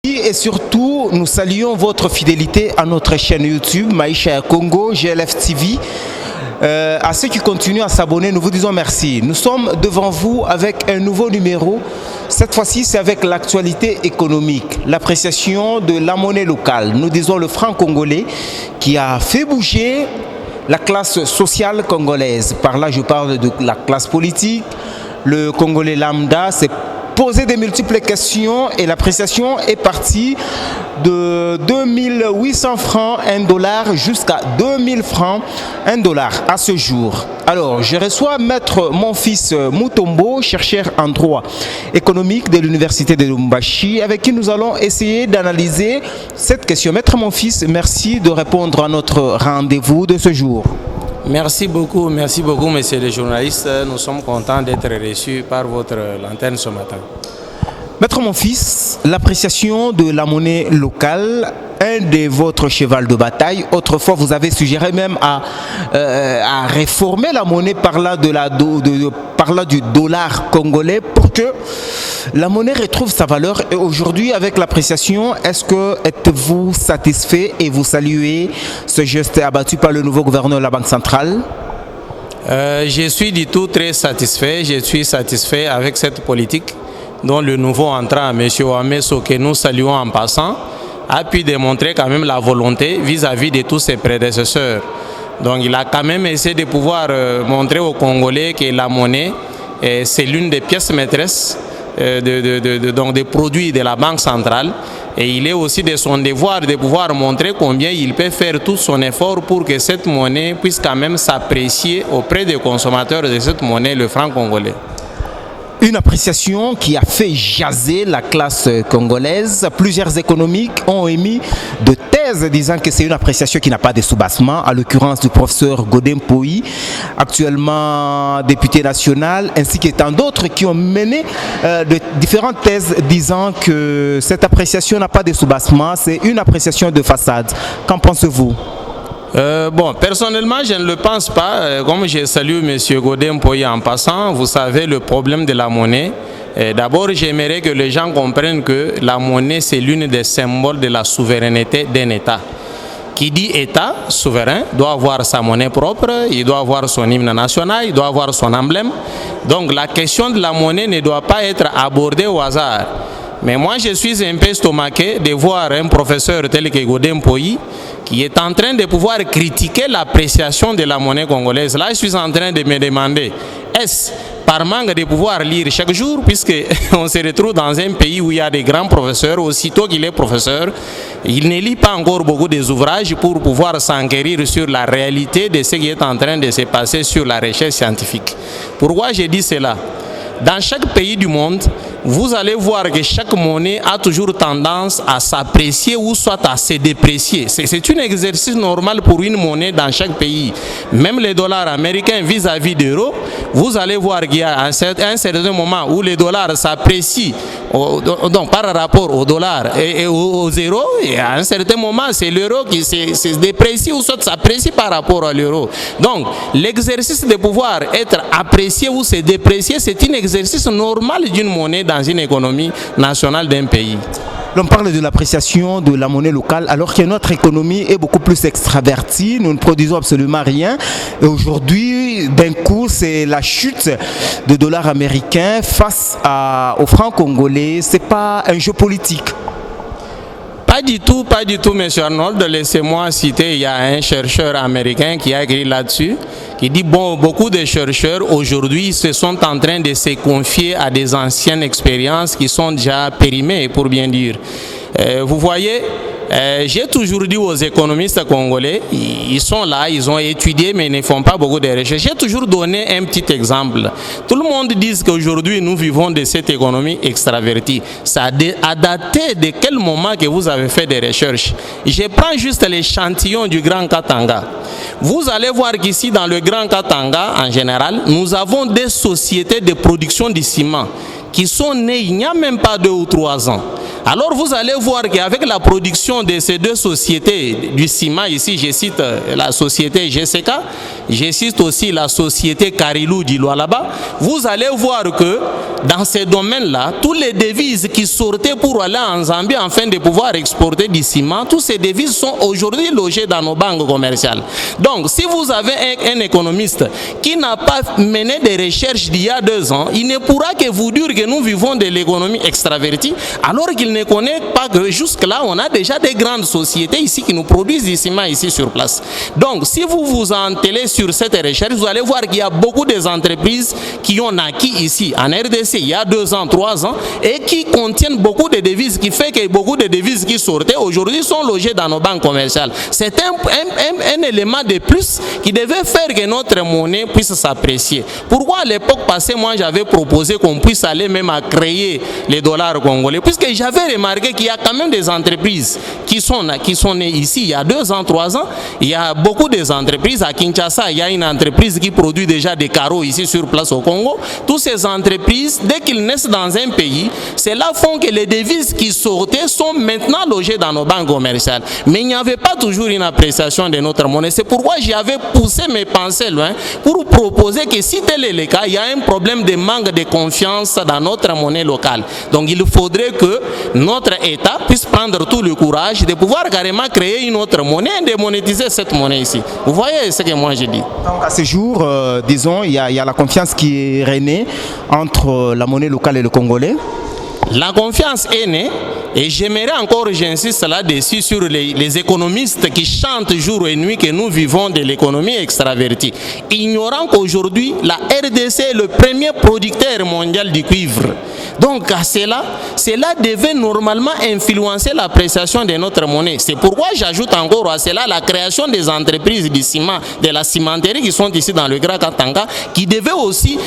Et surtout, nous saluons votre fidélité à notre chaîne YouTube Maïcha Congo, GLF TV. À ceux qui continuent à s'abonner, nous vous disons merci. Nous sommes devant vous avec un nouveau numéro. Cette fois-ci, c'est avec l'actualité économique, l'appréciation de la monnaie locale. Nous disons le franc congolais qui a fait bouger la classe sociale congolaise. Par là, je parle de la classe politique. Le Congolais lambda s'est posé de multiples questions et l'appréciation est partie de 2800 francs 1 dollar jusqu'à 2000 francs 1 dollar à ce jour. Alors, je reçois Maître Monfils Mutombo, chercheur en droit économique de l'Université de Lubumbashi, avec qui nous allons essayer d'analyser cette question. Maître Monfils, merci de répondre à notre rendez-vous de ce jour. Merci beaucoup, messieurs les journalistes. Nous sommes contents d'être reçus par votre lanterne ce matin. Maître Monfils, l'appréciation de la monnaie locale, un de votre cheval de bataille. Autrefois, vous avez suggéré même à réformer la monnaie par là, du dollar congolais pour que la monnaie retrouve sa valeur. Et aujourd'hui, avec l'appréciation, êtes-vous satisfait et vous saluez ce geste abattu par le nouveau gouverneur de la Banque centrale? Je suis du tout très satisfait. Je suis satisfait avec cette politique dont le nouveau entrant, M. Ouamesso, que nous saluons en passant, a pu démontrer quand même la volonté vis-à-vis de tous ses prédécesseurs. Donc il a quand même essayé de pouvoir montrer aux Congolais que la monnaie, c'est l'une des pièces maîtresses donc des produits de la Banque centrale. Et il est aussi de son devoir de pouvoir montrer combien il peut faire tout son effort pour que cette monnaie puisse quand même s'apprécier auprès des consommateurs de cette monnaie, le franc congolais. Une appréciation qui a fait jaser la classe congolaise. Plusieurs économiques ont émis de thèses disant que c'est une appréciation qui n'a pas de soubassement, à l'occurrence du professeur Godin Poyi, actuellement député national, ainsi que tant d'autres qui ont mené de différentes thèses disant que cette appréciation n'a pas de soubassement, c'est une appréciation de façade. Qu'en pensez-vous? Bon, personnellement, je ne le pense pas. Comme je salue M. Godin Poyi en passant, vous savez le problème de la monnaie. D'abord, j'aimerais que les gens comprennent que la monnaie, c'est l'une des symboles de la souveraineté d'un État. Qui dit État souverain doit avoir sa monnaie propre, il doit avoir son hymne national, il doit avoir son emblème. Donc la question de la monnaie ne doit pas être abordée au hasard. Mais moi, je suis un peu estomaqué de voir un professeur tel que Godin Poyi qui est en train de pouvoir critiquer l'appréciation de la monnaie congolaise. Là, je suis en train de me demander, est-ce par manque de pouvoir lire chaque jour, puisqu'on se retrouve dans un pays où il y a des grands professeurs, aussitôt qu'il est professeur, il ne lit pas encore beaucoup des ouvrages pour pouvoir s'enquérir sur la réalité de ce qui est en train de se passer sur la recherche scientifique. Pourquoi je dis cela? Dans chaque pays du monde, vous allez voir que chaque monnaie a toujours tendance à s'apprécier ou soit à se déprécier. C'est un exercice normal pour une monnaie dans chaque pays. Même les dollars américains vis-à-vis de l'euro, vous allez voir qu'il y a un certain moment où les dollars s'apprécient donc par rapport au dollar et au zéro. Et à un certain moment, c'est l'euro qui se déprécie ou soit s'apprécie par rapport à l'euro. Donc, l'exercice de pouvoir être apprécié ou se déprécier, c'est un exercice normal d'une monnaie dans une économie nationale d'un pays. L'on parle de l'appréciation de la monnaie locale alors que notre économie est beaucoup plus extravertie, nous ne produisons absolument rien. Et aujourd'hui, d'un coup, c'est la chute du dollar américain face au franc congolais. Ce n'est pas un jeu politique. Pas du tout, M. Arnold. Laissez-moi citer, il y a un chercheur américain qui a écrit là-dessus, qui dit, bon, beaucoup de chercheurs aujourd'hui se sont en train de se confier à des anciennes expériences qui sont déjà périmées, pour bien dire. Vous voyez, j'ai toujours dit aux économistes congolais, ils sont là, ils ont étudié, mais ils ne font pas beaucoup de recherches. J'ai toujours donné un petit exemple. Tout le monde dit qu'aujourd'hui, nous vivons de cette économie extravertie. Ça a daté de quel moment que vous avez fait des recherches? Je prends juste l'échantillon du Grand Katanga. Vous allez voir qu'ici, dans le Grand Katanga, en général, nous avons des sociétés de production de ciment qui sont nées il n'y a même pas 2 ou 3 ans. Alors vous allez voir qu'avec la production de ces deux sociétés du ciment, ici je cite la société GCK, je cite aussi la société Karilou du Lualaba, vous allez voir que dans ces domaines-là, tous les devises qui sortaient pour aller en Zambie afin de pouvoir exporter du ciment, tous ces devises sont aujourd'hui logées dans nos banques commerciales. Donc si vous avez un économiste qui n'a pas mené des recherches d'il y a 2 ans, il ne pourra que vous dire que nous vivons de l'économie extravertie, alors qu'il ne connaît pas que jusque-là, on a déjà des grandes sociétés ici qui nous produisent du ciment ici sur place. Donc, si vous vous entellez sur cette recherche, vous allez voir qu'il y a beaucoup d'entreprises qui ont acquis ici, en RDC, il y a 2 ans, 3 ans, et qui contiennent beaucoup de devises, qui fait que beaucoup de devises qui sortaient aujourd'hui sont logées dans nos banques commerciales. C'est un élément de plus qui devait faire que notre monnaie puisse s'apprécier. Pourquoi à l'époque passée, moi j'avais proposé qu'on puisse aller même à créer les dollars congolais, puisque j'avais remarqué qu'il y a quand même des entreprises qui sont nées ici il y a 2 ans, 3 ans. Il y a beaucoup d'entreprises. À Kinshasa, il y a une entreprise qui produit déjà des carreaux ici sur place au Congo. Toutes ces entreprises, dès qu'ils naissent dans un pays, cela font que les devises qui sortaient sont maintenant logées dans nos banques commerciales. Mais il n'y avait pas toujours une appréciation de notre monnaie. C'est pourquoi j'avais poussé mes pensées loin pour proposer que si tel est le cas, il y a un problème de manque de confiance dans notre monnaie locale. Donc il faudrait que notre État puisse prendre tout le courage de pouvoir carrément créer une autre monnaie et de monétiser cette monnaie ici. Vous voyez ce que moi je dis. Donc à ce jour, disons, il y a la confiance qui est renée entre la monnaie locale et le congolais. La confiance est née et j'aimerais encore, j'insiste là-dessus, sur les économistes qui chantent jour et nuit que nous vivons de l'économie extravertie, ignorant qu'aujourd'hui la RDC est le premier producteur mondial du cuivre. Donc à cela devait normalement influencer l'appréciation de notre monnaie. C'est pourquoi j'ajoute encore à cela la création des entreprises du ciment, de la cimenterie qui sont ici dans le Grand Katanga, qui devaient aussi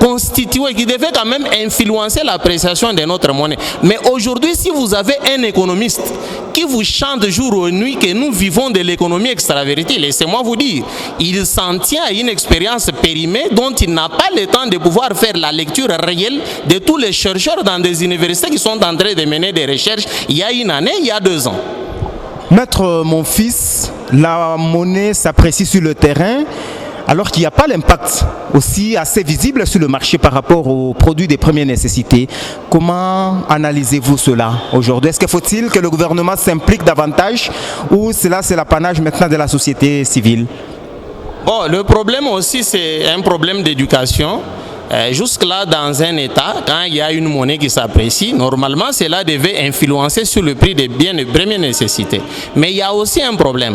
constituer, qui devaient quand même influencer l'appréciation de notre monnaie. Mais aujourd'hui, si vous avez un économiste qui vous chante jour et nuit que nous vivons de l'économie extravertie, laissez-moi vous dire, il s'en tient à une expérience périmée dont il n'a pas le temps de pouvoir faire la lecture réelle de tous les chercheurs dans des universités qui sont en train de mener des recherches il y a 1 année, il y a 2 ans. Maître, mon fils, la monnaie s'apprécie sur le terrain, alors qu'il n'y a pas l'impact aussi assez visible sur le marché par rapport aux produits de première nécessité. Comment analysez-vous cela aujourd'hui? Est-ce qu'il faut-il que le gouvernement s'implique davantage ou cela c'est l'apanage maintenant de la société civile? Bon, le problème aussi c'est un problème d'éducation. Jusque-là, dans un État, quand il y a une monnaie qui s'apprécie, normalement, cela devait influencer sur le prix des biens de première nécessité. Mais il y a aussi un problème.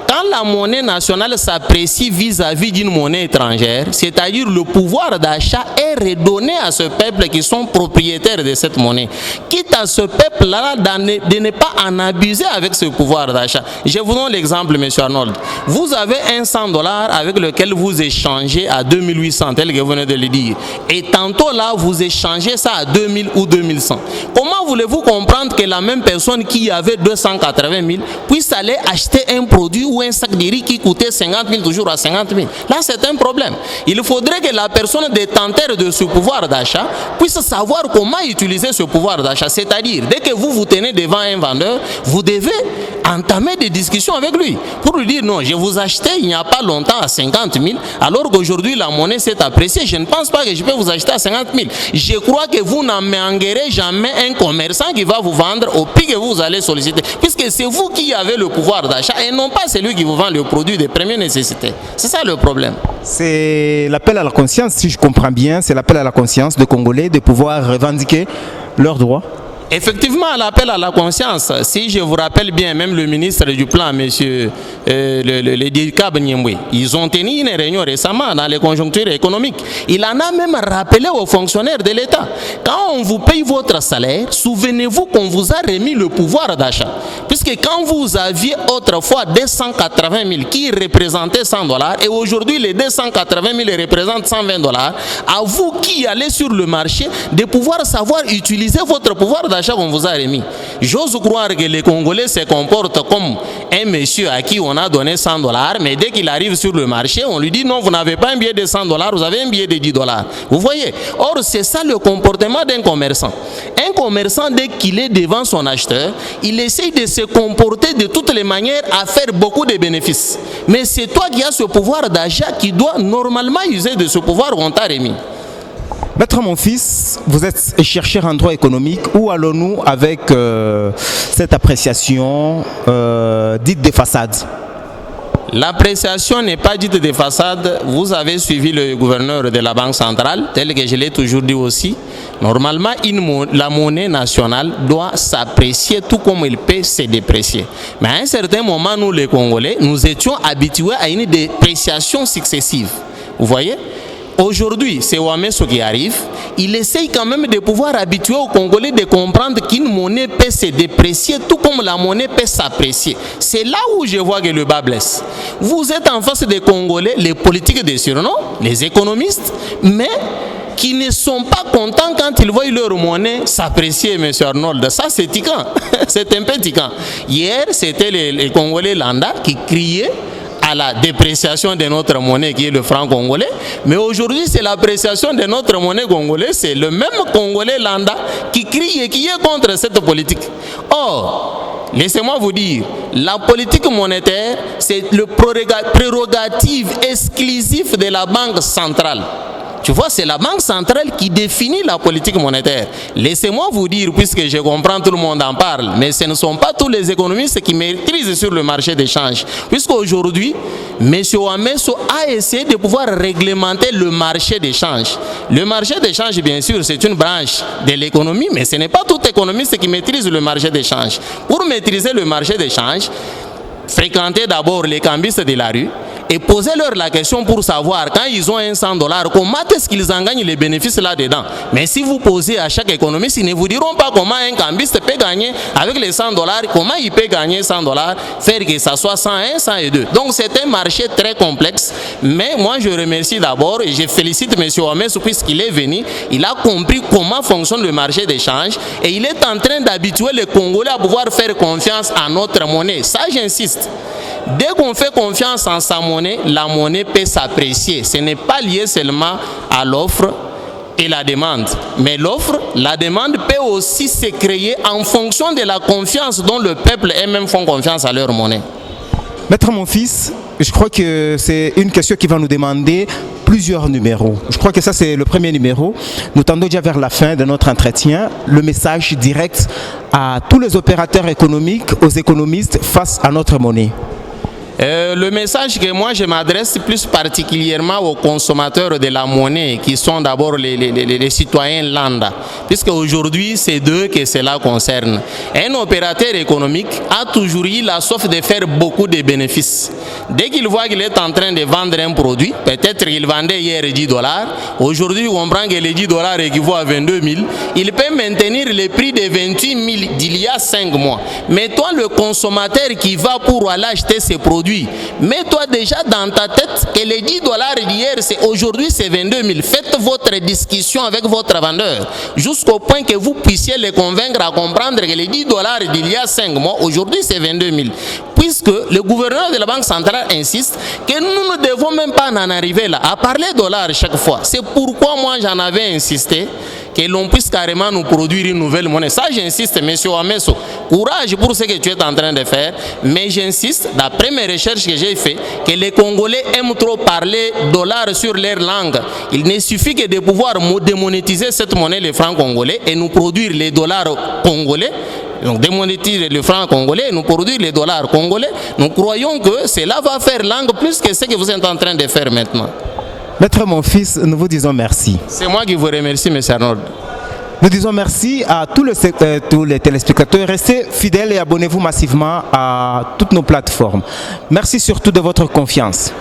Quand la monnaie nationale s'apprécie vis-à-vis d'une monnaie étrangère, c'est-à-dire le pouvoir d'achat est redonné à ce peuple qui sont propriétaires de cette monnaie. Quitte à ce peuple-là de ne pas en abuser avec ce pouvoir d'achat. Je vous donne l'exemple, M. Arnold. Vous avez un $100 avec lequel vous échangez à 2800, tel que vous venez de le dire. Et tantôt là, vous échangez ça à 2000 ou 2100. Comment voulez-vous comprendre que la même personne qui avait 280 000 puisse aller acheter un produit ou un sac de riz qui coûtait 50 000 toujours à 50 000? Là, c'est un problème. Il faudrait que la personne détenteur de ce pouvoir d'achat puisse savoir comment utiliser ce pouvoir d'achat. C'est-à-dire, dès que vous vous tenez devant un vendeur, vous devez entamer des discussions avec lui pour lui dire non, je vous achetais il n'y a pas longtemps à 50 000 alors qu'aujourd'hui la monnaie s'est appréciée. Je ne pense pas que je peux vous acheter à 50 000. Je crois que vous n'emmènerez jamais un commerçant qui va vous vendre au prix que vous allez solliciter, puisque c'est vous qui avez le pouvoir d'achat et non pas celui qui vous vend le produit de première nécessité. C'est ça le problème. C'est l'appel à la conscience, si je comprends bien, c'est l'appel à la conscience des Congolais de pouvoir revendiquer leurs droits. Effectivement, l'appel à la conscience, si je vous rappelle bien, même le ministre du Plan, monsieur le Dikab Nyembwe, ils ont tenu une réunion récemment dans les conjonctures économiques. Il en a même rappelé aux fonctionnaires de l'État. Quand on vous paye votre salaire, souvenez-vous qu'on vous a remis le pouvoir d'achat. Puisque quand vous aviez autrefois 280 000 qui représentaient $100 et aujourd'hui les 280 000 représentent $120, à vous qui allez sur le marché de pouvoir savoir utiliser votre pouvoir d'achat d'achat qu'on vous a remis. J'ose croire que les Congolais se comportent comme un monsieur à qui on a donné 100 $, mais dès qu'il arrive sur le marché, on lui dit non, vous n'avez pas un billet de 100 $, vous avez un billet de 10 $. Vous voyez? Or, c'est ça le comportement d'un commerçant. Un commerçant, dès qu'il est devant son acheteur, il essaye de se comporter de toutes les manières à faire beaucoup de bénéfices. Mais c'est toi qui as ce pouvoir d'achat qui doit normalement user de ce pouvoir qu'on t'a remis. Maître Monfils, vous êtes chercheur en droit économique. Où allons-nous avec cette appréciation dite des façades? L'appréciation n'est pas dite des façades. Vous avez suivi le gouverneur de la Banque centrale, tel que je l'ai toujours dit aussi. Normalement, la monnaie nationale doit s'apprécier tout comme il peut se déprécier. Mais à un certain moment, nous les Congolais, nous étions habitués à une dépréciation successive. Vous voyez? Aujourd'hui, c'est Ouamesso qui arrive. Il essaye quand même de pouvoir habituer aux Congolais de comprendre qu'une monnaie peut se déprécier tout comme la monnaie peut s'apprécier. C'est là où je vois que le bas blesse. Vous êtes en face des Congolais, les politiques de surnom, les économistes, mais qui ne sont pas contents quand ils voient leur monnaie s'apprécier, M. Arnold. Ça, c'est tiquant. C'est un peu tiquant. Hier, c'était les Congolais lambda qui criaient à la dépréciation de notre monnaie qui est le franc congolais, mais aujourd'hui c'est l'appréciation de notre monnaie congolaise, c'est le même Congolais lambda qui crie et qui est contre cette politique. Or, laissez-moi vous dire, la politique monétaire, c'est le prérogative exclusif de la Banque centrale. Tu vois, c'est la Banque centrale qui définit la politique monétaire. Laissez-moi vous dire, puisque je comprends tout le monde en parle, mais ce ne sont pas tous les économistes qui maîtrisent sur le marché d'échange. Puisqu'aujourd'hui, M. Ouamesso a essayé de pouvoir réglementer le marché d'échange. Le marché d'échange, bien sûr, c'est une branche de l'économie, mais ce n'est pas tout économiste qui maîtrise le marché d'échange. Pour maîtriser le marché d'échange, fréquentez d'abord les cambistes de la rue, et posez-leur la question pour savoir, quand ils ont un 100 $, comment est-ce qu'ils en gagnent les bénéfices là-dedans. Mais si vous posez à chaque économiste, ils ne vous diront pas comment un cambiste peut gagner avec les 100 $, comment il peut gagner 100 $, faire que ça soit 101, 102. Donc c'est un marché très complexe, mais moi je remercie d'abord et je félicite M. Ouamesso puisqu'il est venu, il a compris comment fonctionne le marché d'échange et il est en train d'habituer les Congolais à pouvoir faire confiance à notre monnaie. Ça, j'insiste. Dès qu'on fait confiance en sa monnaie, la monnaie peut s'apprécier. Ce n'est pas lié seulement à l'offre et la demande. Mais l'offre, la demande peut aussi se créer en fonction de la confiance dont le peuple eux-mêmes font confiance à leur monnaie. Maître Monfils, je crois que c'est une question qui va nous demander plusieurs numéros. Je crois que ça c'est le premier numéro. Nous tendons déjà vers la fin de notre entretien. Le message direct à tous les opérateurs économiques, aux économistes face à notre monnaie. Le message que moi je m'adresse plus particulièrement aux consommateurs de la monnaie qui sont d'abord les citoyens lambda, puisque aujourd'hui c'est d'eux que cela concerne. Un opérateur économique a toujours eu la soif de faire beaucoup de bénéfices. Dès qu'il voit qu'il est en train de vendre un produit, peut-être qu'il vendait hier 10 $, aujourd'hui il comprend que les 10 $ équivaut à 22 000, il peut maintenir le prix de 28 000 d'il y a 5 mois. Mais toi le consommateur qui va pour aller acheter ces produits, mets-toi déjà dans ta tête que les 10 $ d'hier, aujourd'hui c'est 22 000. Faites votre discussion avec votre vendeur jusqu'au point que vous puissiez les convaincre à comprendre que les 10 $ d'il y a 5 mois, aujourd'hui c'est 22 000. Puisque le gouverneur de la Banque centrale insiste que nous ne devons même pas en arriver là, à parler dollars chaque fois. C'est pourquoi moi j'en avais insisté que l'on puisse carrément nous produire une nouvelle monnaie. Ça j'insiste, M. Ouamesso, courage pour ce que tu es en train de faire, mais j'insiste, d'après mes recherches que j'ai fait, que les Congolais aiment trop parler dollars sur leur langue. Il ne suffit que de pouvoir démonétiser cette monnaie, le franc congolais, et nous produire les dollars congolais. Donc démonétiser le franc congolais et nous produire les dollars congolais. Nous croyons que cela va faire langue plus que ce que vous êtes en train de faire maintenant. Maître Monfils, nous vous disons merci. C'est moi qui vous remercie, M. Arnold. Nous disons merci à tous les téléspectateurs. Restez fidèles et abonnez-vous massivement à toutes nos plateformes. Merci surtout de votre confiance.